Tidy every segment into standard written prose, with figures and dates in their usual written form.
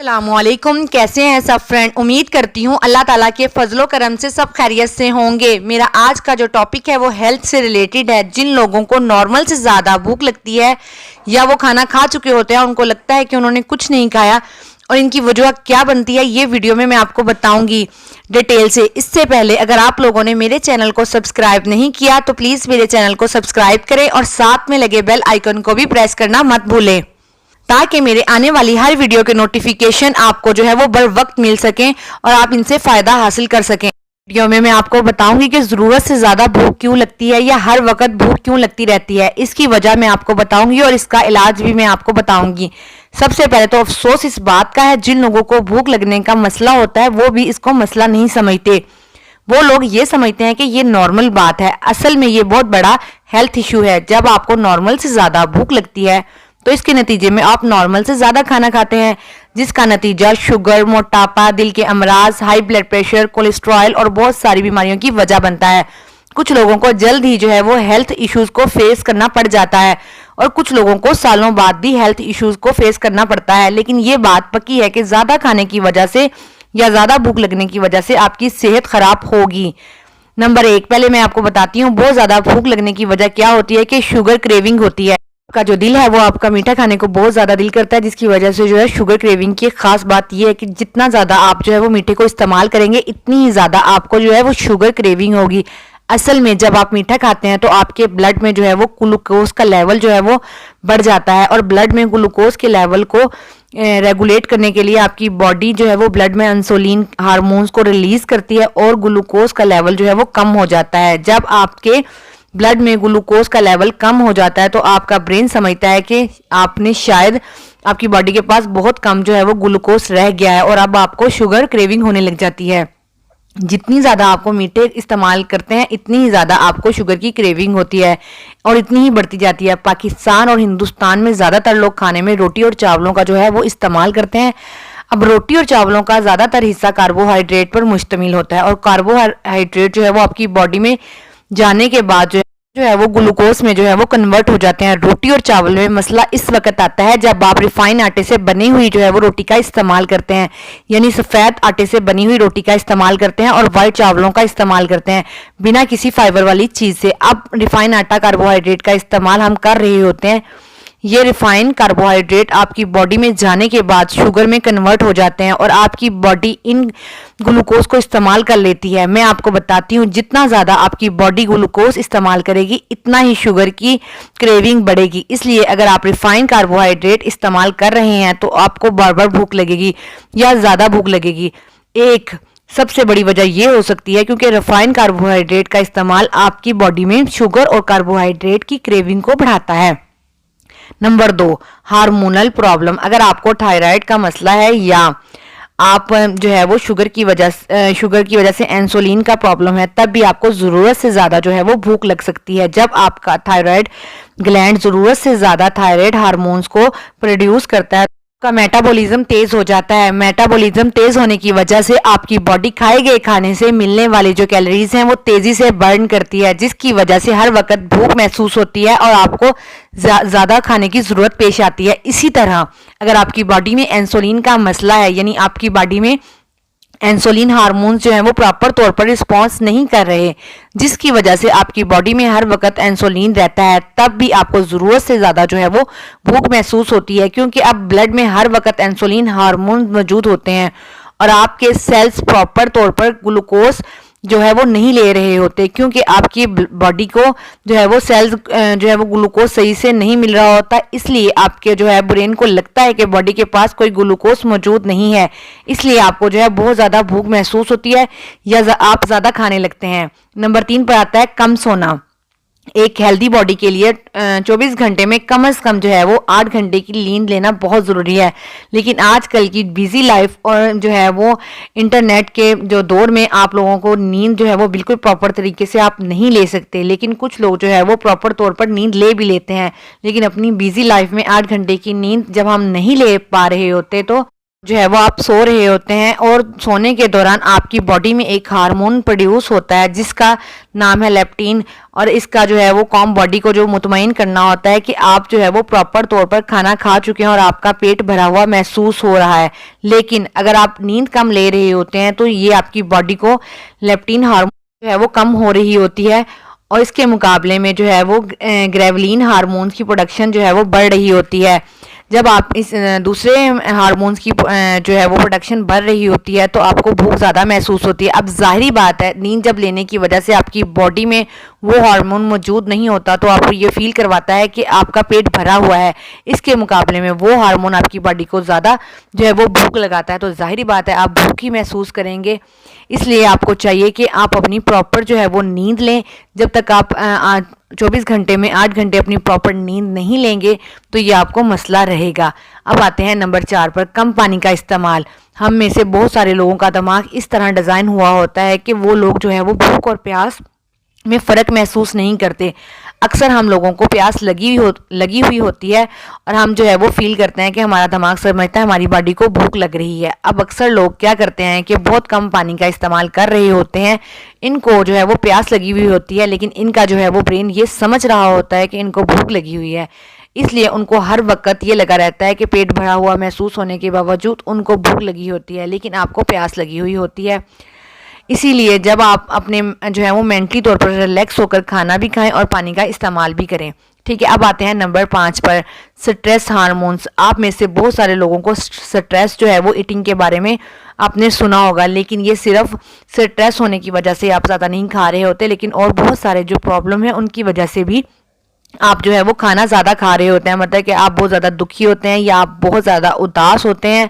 अस्सलामुअलैकुम। कैसे हैं सब फ्रेंड। उम्मीद करती हूँ अल्लाह ताला के फजलो करम से सब खैरियत से होंगे। मेरा आज का जो टॉपिक है वो हेल्थ से रिलेटेड है। जिन लोगों को नॉर्मल से ज़्यादा भूख लगती है या वो खाना खा चुके होते हैं, उनको लगता है कि उन्होंने कुछ नहीं खाया और इनकी वजह क्या बनती है, ये वीडियो में मैं आपको बताऊंगी डिटेल से। इससे पहले अगर आप लोगों ने मेरे चैनल को सब्सक्राइब नहीं किया तो प्लीज़ मेरे चैनल को सब्सक्राइब करें और साथ में लगे बेल आइकन को भी प्रेस करना मत भूलें, ताकि मेरे आने वाली हर वीडियो के नोटिफिकेशन आपको जो है वो बर वक्त मिल सकें और आप इनसे फ़ायदा हासिल कर सकें। वीडियो में मैं आपको बताऊंगी कि ज़रूरत से ज़्यादा भूख क्यों लगती है या हर वक्त भूख क्यों लगती रहती है। इसकी वजह मैं आपको बताऊंगी और इसका इलाज भी मैं आपको बताऊंगी। सबसे पहले तो अफसोस इस बात का है, जिन लोगों को भूख लगने का मसला होता है वो भी इसको मसला नहीं समझते। वो लोग ये समझते हैं कि ये नॉर्मल बात है। असल में ये बहुत बड़ा हेल्थ इशू है। जब आपको नॉर्मल से ज़्यादा भूख लगती है तो इसके नतीजे में आप नॉर्मल से ज़्यादा खाना खाते हैं, जिसका नतीजा शुगर, मोटापा, दिल के अमराज, हाई ब्लड प्रेशर, कोलेस्ट्रॉल और बहुत सारी बीमारियों की वजह बनता है। कुछ लोगों को जल्द ही जो है वो हेल्थ इश्यूज को फेस करना पड़ जाता है और कुछ लोगों को सालों बाद भी हेल्थ इश्यूज को फेस करना पड़ता है। लेकिन ये बात पक्की है कि ज़्यादा खाने की वजह से या ज़्यादा भूख लगने की वजह से आपकी सेहत खराब होगी। नंबर 1, पहले मैं आपको बताती हूँ बहुत ज़्यादा भूख लगने की वजह क्या होती है कि शुगर क्रेविंग होती है। आपका जो दिल है वो आपका मीठा खाने को बहुत ज़्यादा दिल करता है, जिसकी वजह से जो है शुगर क्रेविंग की खास बात ये है कि जितना ज़्यादा आप जो है वो मीठे को इस्तेमाल करेंगे इतनी ही ज़्यादा आपको जो है वो शुगर क्रेविंग होगी। असल में जब आप मीठा खाते हैं तो आपके ब्लड में जो है वो ग्लूकोज का लेवल जो है वो बढ़ जाता है और ब्लड में ग्लूकोज के लेवल को रेगुलेट करने के लिए आपकी बॉडी जो है वो ब्लड में इंसुलिन हार्मोन्स को रिलीज करती है और ग्लूकोज का लेवल जो है वो कम हो जाता है। जब आपके ब्लड में ग्लूकोज का लेवल कम हो जाता है तो आपका ब्रेन समझता है कि आपने शायद आपकी बॉडी के पास बहुत कम जो है वो ग्लूकोज रह गया है और अब आपको शुगर क्रेविंग होने लग जाती है। जितनी ज़्यादा आपको मीठे इस्तेमाल करते हैं इतनी ही ज़्यादा आपको शुगर की क्रेविंग होती है और इतनी ही बढ़ती जाती है। पाकिस्तान और हिंदुस्तान में ज़्यादातर लोग खाने में रोटी और चावलों का जो है वो इस्तेमाल करते हैं। अब रोटी और चावलों का ज़्यादातर हिस्सा कार्बोहाइड्रेट पर मुश्तमिल होता है और कार्बोहाइड्रेट जो है वो आपकी बॉडी में जाने के बाद जो है वो ग्लूकोज में जो है वो कन्वर्ट हो जाते हैं। रोटी और चावल में मसला इस वक्त आता है जब आप रिफाइंड आटे से बनी हुई जो है वो रोटी का इस्तेमाल करते हैं, यानी सफ़ेद आटे से बनी हुई रोटी का इस्तेमाल करते हैं और वाइट चावलों का इस्तेमाल करते हैं बिना किसी फाइबर वाली चीज़ से। अब रिफाइंड आटा कार्बोहाइड्रेट का इस्तेमाल हम कर रहे होते हैं। ये रिफाइंड कार्बोहाइड्रेट आपकी बॉडी में जाने के बाद शुगर में कन्वर्ट हो जाते हैं और आपकी बॉडी इन ग्लूकोज को इस्तेमाल कर लेती है। मैं आपको बताती हूँ जितना ज़्यादा आपकी बॉडी ग्लूकोज इस्तेमाल करेगी इतना ही शुगर की क्रेविंग बढ़ेगी। इसलिए अगर आप रिफाइंड कार्बोहाइड्रेट इस्तेमाल कर रहे हैं तो आपको बार बार भूख लगेगी या ज़्यादा भूख लगेगी। एक सबसे बड़ी वजह यह हो सकती है क्योंकि रिफाइंड कार्बोहाइड्रेट का इस्तेमाल आपकी बॉडी में शुगर और कार्बोहाइड्रेट की क्रेविंग को बढ़ाता है। Number 2, hormonal problem. अगर आपको थायराइड का मसला है या आप जो है वो शुगर की वजह से इंसुलिन का प्रॉब्लम है, तब भी आपको ज़रूरत से ज़्यादा जो है वो भूख लग सकती है। जब आपका थायराइड ग्लैंड ज़रूरत से ज़्यादा थायराइड हार्मोन्स को प्रोड्यूस करता है का मेटाबॉलिज्म तेज हो जाता है। मेटाबॉलिज्म तेज होने की वजह से आपकी बॉडी खाए गए खाने से मिलने वाली जो कैलोरीज हैं वो तेजी से बर्न करती है, जिसकी वजह से हर वक्त भूख महसूस होती है और आपको ज़्यादा खाने की ज़रूरत पेश आती है। इसी तरह अगर आपकी बॉडी में इंसुलिन का मसला है, यानी आपकी बॉडी में इंसुलिन हार्मोन्स जो है वो प्रॉपर तौर पर रिस्पॉन्स नहीं कर रहे, जिसकी वजह से आपकी बॉडी में हर वक्त इंसुलिन रहता है, तब भी आपको ज़रूरत से ज़्यादा जो है वो भूख महसूस होती है। क्योंकि अब ब्लड में हर वक्त इंसुलिन हार्मोन मौजूद होते हैं और आपके सेल्स प्रॉपर तौर पर ग्लूकोज जो है वो नहीं ले रहे होते, क्योंकि आपकी बॉडी को जो है वो सेल्स जो है वो ग्लूकोज सही से नहीं मिल रहा होता। इसलिए आपके जो है ब्रेन को लगता है कि बॉडी के पास कोई ग्लूकोज मौजूद नहीं है, इसलिए आपको जो है बहुत ज़्यादा भूख महसूस होती है या आप ज़्यादा खाने लगते हैं। नंबर 3 पर आता है कम सोना। एक हेल्दी बॉडी के लिए 24 घंटे में कम से कम जो है वो 8 घंटे की नींद लेना बहुत ज़रूरी है। लेकिन आजकल की बिजी लाइफ और जो है वो इंटरनेट के जो दौर में आप लोगों को नींद जो है वो बिल्कुल प्रॉपर तरीके से आप नहीं ले सकते। लेकिन कुछ लोग जो है वो प्रॉपर तौर पर नींद ले भी लेते हैं, लेकिन अपनी बिजी लाइफ में 8 घंटे की नींद जब हम नहीं ले पा रहे होते तो जो है वो आप सो रहे होते हैं और सोने के दौरान आपकी बॉडी में एक हार्मोन प्रोड्यूस होता है जिसका नाम है लेप्टिन। और इसका जो है वो काम बॉडी को जो मुतमईन करना होता है कि आप जो है वो प्रॉपर तौर पर खाना खा चुके हैं और आपका पेट भरा हुआ महसूस हो रहा है। लेकिन अगर आप नींद कम ले रहे होते हैं तो ये आपकी बॉडी को लेप्टिन हार्मोन जो है वो कम हो रही होती है और इसके मुकाबले में जो है वो ग्रेवलिन हार्मोन्स की प्रोडक्शन जो है वो बढ़ रही होती है। जब आप इस दूसरे हार्मोन्स की जो है वो प्रोडक्शन बढ़ रही होती है तो आपको भूख ज़्यादा महसूस होती है। अब ज़ाहिरी बात है, नींद जब लेने की वजह से आपकी बॉडी में वो हार्मोन मौजूद नहीं होता तो आपको ये फील करवाता है कि आपका पेट भरा हुआ है। इसके मुकाबले में वो हार्मोन आपकी बॉडी को ज़्यादा जो है वो भूख लगाता है, तो ज़ाहिरी बात है आप भूख ही महसूस करेंगे। इसलिए आपको चाहिए कि आप अपनी प्रॉपर जो है वो नींद लें। जब तक आप 24 घंटे में 8 घंटे अपनी प्रॉपर नींद नहीं लेंगे तो ये आपको मसला रहेगा। अब आते हैं नंबर 4 पर, कम पानी का इस्तेमाल। हम में से बहुत सारे लोगों का दिमाग इस तरह डिज़ाइन हुआ होता है कि वो लोग जो है वो भूख और प्यास में फ़र्क महसूस नहीं करते। अक्सर हम लोगों को प्यास लगी हुई होती है और हम जो है वो फील करते हैं कि हमारा दिमाग समझता है हमारी बॉडी को भूख लग रही है। अब अक्सर लोग क्या करते हैं कि बहुत कम पानी का इस्तेमाल कर रहे होते हैं, इनको जो है वो प्यास लगी हुई होती है लेकिन इनका जो है वो ब्रेन ये समझ रहा होता है कि इनको भूख लगी हुई है, इसलिए उनको हर वक्त ये लगा रहता है कि पेट भरा हुआ महसूस होने के बावजूद उनको भूख लगी होती है लेकिन आपको प्यास लगी हुई होती है। इसीलिए जब आप अपने जो है वो मेंटली तौर पर रिलैक्स होकर खाना भी खाएं और पानी का इस्तेमाल भी करें। ठीक है, अब आते हैं नंबर 5 पर, स्ट्रेस हार्मोन्स। आप में से बहुत सारे लोगों को स्ट्रेस जो है वो ईटिंग के बारे में आपने सुना होगा, लेकिन ये सिर्फ स्ट्रेस होने की वजह से आप ज़्यादा नहीं खा रहे होते, लेकिन और बहुत सारे जो प्रॉब्लम है उनकी वजह से भी आप जो है वो खाना ज़्यादा खा रहे होते हैं। मतलब कि आप बहुत ज़्यादा दुखी होते हैं या आप बहुत ज़्यादा उदास होते हैं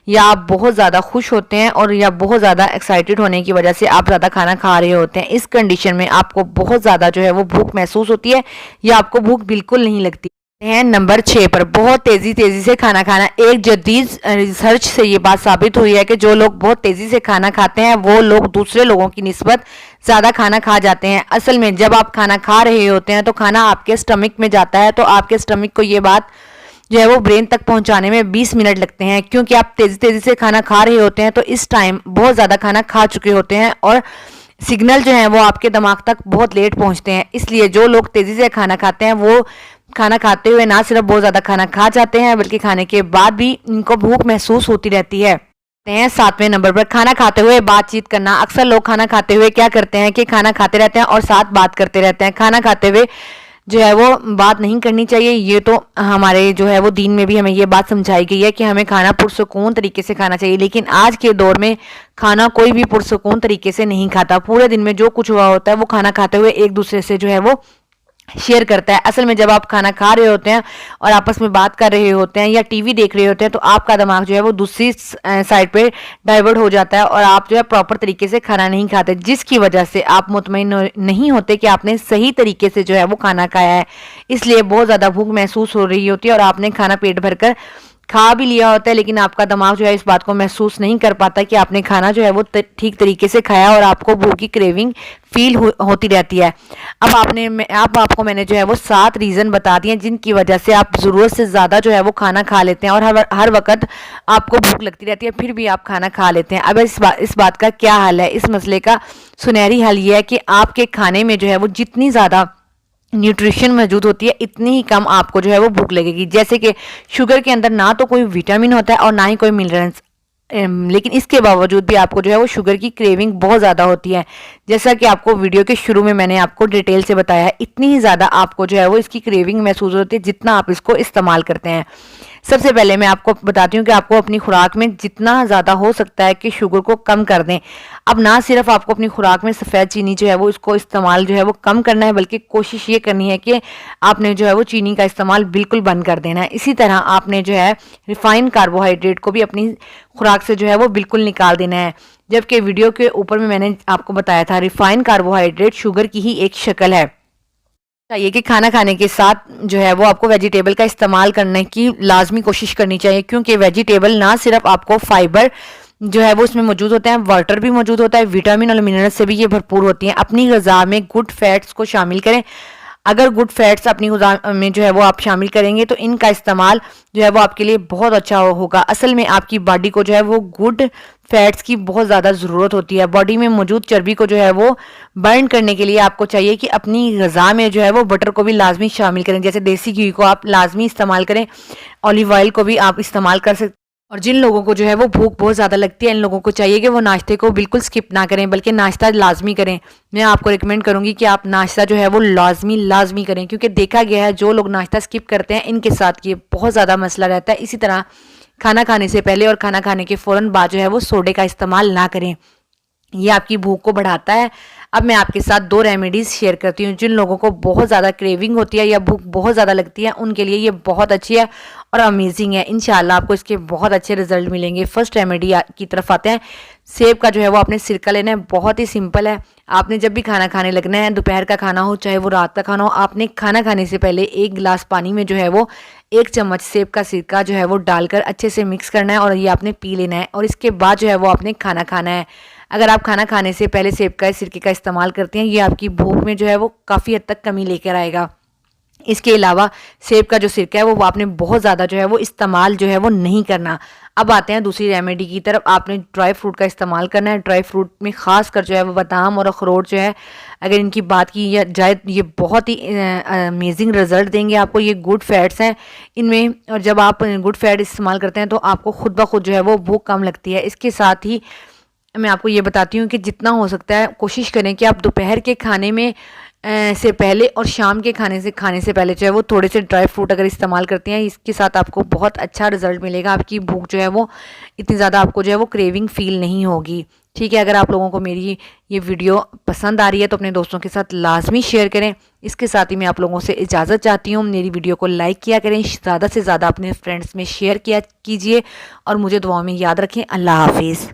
या आप बहुत ज़्यादा खुश होते हैं और या बहुत ज़्यादा एक्साइटेड होने की वजह से आप ज़्यादा खाना खा रहे होते हैं। इस कंडीशन में आपको बहुत ज़्यादा जो है वो भूख महसूस होती है या आपको भूख बिल्कुल नहीं लगती है। नंबर 6 पर, बहुत तेज़ी से खाना खाना। एक जदीद रिसर्च से ये बात साबित हुई है कि जो लोग बहुत तेज़ी से खाना खाते हैं वो लोग दूसरे लोगों की निस्बत ज़्यादा खाना खा जाते हैं। असल में जब आप खाना खा रहे होते हैं तो खाना आपके स्टमक में जाता है, तो आपके स्टमक को ये बात जो है वो ब्रेन तक पहुंचाने में 20 मिनट लगते हैं। क्योंकि आप तेज़ी से खाना खा रहे होते हैं तो इस टाइम बहुत ज़्यादा खाना खा चुके होते हैं और सिग्नल जो है वो आपके दिमाग तक बहुत लेट पहुंचते हैं। इसलिए जो लोग तेज़ी से खाना खाते हैं वो खाना खाते हुए ना सिर्फ बहुत ज़्यादा खाना खा जाते हैं बल्कि खाने के बाद भी इनको भूख महसूस होती रहती है। 7वें नंबर पर, खाना खाते हुए बातचीत करना। अक्सर लोग खाना खाते हुए क्या करते हैं कि खाना खाते रहते हैं और साथ बात करते रहते हैं। खाना खाते हुए जो है वो बात नहीं करनी चाहिए। ये तो हमारे जो है वो दीन में भी हमें ये बात समझाई गई है कि हमें खाना पुरसुकून तरीके से खाना चाहिए, लेकिन आज के दौर में खाना कोई भी पुरसुकून तरीके से नहीं खाता। पूरे दिन में जो कुछ हुआ होता है वो खाना खाते हुए एक दूसरे से जो है वो शेयर करता है। असल में जब आप खाना खा रहे होते हैं और आपस में बात कर रहे होते हैं या टीवी देख रहे होते हैं तो आपका दिमाग जो है वो दूसरी साइड पे डाइवर्ट हो जाता है और आप जो है प्रॉपर तरीके से खाना नहीं खाते, जिसकी वजह से आप मुतमईन नहीं होते कि आपने सही तरीके से जो है वो खाना खाया है। इसलिए बहुत ज़्यादा भूख महसूस हो रही होती है और आपने खाना पेट भर कर खा भी लिया होता है, लेकिन आपका दिमाग जो है इस बात को महसूस नहीं कर पाता कि आपने खाना जो है वो ठीक तरीके से खाया और आपको भूख की क्रेविंग फील होती रहती है। अब आपको मैंने जो है वो 7 रीज़न बता दिए जिनकी वजह से आप ज़रूरत से ज़्यादा जो है वो खाना खा लेते हैं और हर वक्त आपको भूख लगती रहती है फिर भी आप खाना खा लेते हैं। अब इस बात का क्या हल है? इस मसले का सुनहरी हल ये है कि आपके खाने में जो है वो जितनी ज़्यादा न्यूट्रिशन मौजूद होती है इतनी ही कम आपको जो है वो भूख लगेगी। जैसे कि शुगर के अंदर ना तो कोई विटामिन होता है और ना ही कोई मिनरल्स, लेकिन इसके बावजूद भी आपको जो है वो शुगर की क्रेविंग बहुत ज़्यादा होती है। जैसा कि आपको वीडियो के शुरू में मैंने आपको डिटेल से बताया है, इतनी ही ज़्यादा आपको जो है वो इसकी क्रेविंग महसूस होती है जितना आप इसको इस्तेमाल करते हैं। सबसे पहले मैं आपको बताती हूँ कि आपको अपनी खुराक में जितना ज़्यादा हो सकता है कि शुगर को कम कर दें। अब ना सिर्फ आपको अपनी खुराक में सफ़ेद चीनी जो है वो इसको इस्तेमाल जो है वो कम करना है, बल्कि कोशिश ये करनी है कि आपने जो है वो चीनी का इस्तेमाल बिल्कुल बंद कर देना है। इसी तरह आपने जो है रिफाइंड कार्बोहाइड्रेट को भी अपनी खुराक से जो है वो बिल्कुल निकाल देना है। जबकि वीडियो के ऊपर में मैंने आपको बताया था रिफाइंड कार्बोहाइड्रेट शुगर की ही एक शक्ल है। चाहिए कि खाना खाने के साथ जो है वो आपको वेजिटेबल का इस्तेमाल करने की लाजमी कोशिश करनी चाहिए, क्योंकि वेजिटेबल ना सिर्फ आपको फाइबर जो है वो उसमें मौजूद होता है, वाटर भी मौजूद होता है, विटामिन और मिनरल से भी ये भरपूर होती हैं। अपनी ग़िज़ा में गुड फैट्स को शामिल करें। अगर गुड फैट्स अपनी ग़िज़ा में जो है वो आप शामिल करेंगे तो इनका इस्तेमाल जो है वो आपके लिए बहुत अच्छा होगा। असल में आपकी बॉडी को जो है वो गुड फैट्स की बहुत ज़्यादा ज़रूरत होती है। बॉडी में मौजूद चर्बी को जो है वो बर्न करने के लिए आपको चाहिए कि अपनी ग़िज़ा में जो है वो बटर को भी लाजमी शामिल करें। जैसे देसी घी को आप लाजमी इस्तेमाल करें, ऑलिव ऑयल को भी आप इस्तेमाल कर सकते। और जिन लोगों को जो है वो भूख बहुत ज़्यादा लगती है, इन लोगों को चाहिए कि वो नाश्ते को बिल्कुल स्किप ना करें, बल्कि नाश्ता लाजमी करें। मैं आपको रिकमेंड करूंगी कि आप नाश्ता जो है वो लाजमी करें, क्योंकि देखा गया है जो लोग नाश्ता स्किप करते हैं इनके साथ ये बहुत ज़्यादा मसला रहता है। इसी तरह खाना खाने से पहले और खाना खाने के फ़ौरन बाद जो है वो सोडे का इस्तेमाल ना करें, ये आपकी भूख को बढ़ाता है। अब मैं आपके साथ 2 रेमेडीज़ शेयर करती हूँ। जिन लोगों को बहुत ज़्यादा क्रेविंग होती है या भूख बहुत ज़्यादा लगती है उनके लिए ये बहुत अच्छी है और अमेजिंग है। इंशाल्लाह आपको इसके बहुत अच्छे रिजल्ट मिलेंगे। फर्स्ट रेमेडी की तरफ आते हैं। सेब का जो है वो आपने सिरका लेना है, बहुत ही सिंपल है। आपने जब भी खाना खाने लगना है, दोपहर का खाना हो चाहे वो रात का खाना हो, आपने खाना खाने से पहले 1 गिलास पानी में जो है वो 1 चम्मच सेब का सिरका जो है वो डालकर अच्छे से मिक्स करना है और ये आपने पी लेना है। और इसके बाद जो है वो आपने खाना खाना है। अगर आप खाना खाने से पहले सेब का सिरके का इस्तेमाल करते हैं, ये आपकी भूख में जो है वो काफ़ी हद तक कमी लेकर आएगा। इसके अलावा सेब का जो सिरका है वो आपने बहुत ज़्यादा जो है वो इस्तेमाल जो है वो नहीं करना। अब आते हैं दूसरी रेमेडी की तरफ। आपने ड्राई फ्रूट का इस्तेमाल करना है। ड्राई फ्रूट में ख़ास कर जो है वो बादाम और अखरोट जो है, अगर इनकी बात की जाए ये बहुत ही अमेजिंग रिजल्ट देंगे आपको। ये गुड फैट्स हैं इनमें, और जब आप गुड फैट इस्तेमाल करते हैं तो आपको खुद ब खुद जो है वो भूख कम लगती है। इसके साथ ही मैं आपको ये बताती हूँ कि जितना हो सकता है कोशिश करें कि आप दोपहर के खाने में से पहले और शाम के खाने से पहले जो है वो थोड़े से ड्राई फ्रूट अगर इस्तेमाल करते हैं, इसके साथ आपको बहुत अच्छा रिजल्ट मिलेगा। आपकी भूख जो है वो इतनी ज़्यादा आपको जो है वो क्रेविंग फील नहीं होगी। ठीक है, अगर आप लोगों को मेरी ये वीडियो पसंद आ रही है तो अपने दोस्तों के साथ लाजमी शेयर करें। इसके साथ ही मैं आप लोगों से इजाज़त चाहती हूँ। मेरी वीडियो को लाइक किया करें, ज़्यादा से ज़्यादा अपने फ्रेंड्स में शेयर किया कीजिए और मुझे दुआ में याद रखें। अल्लाह हाफिज़।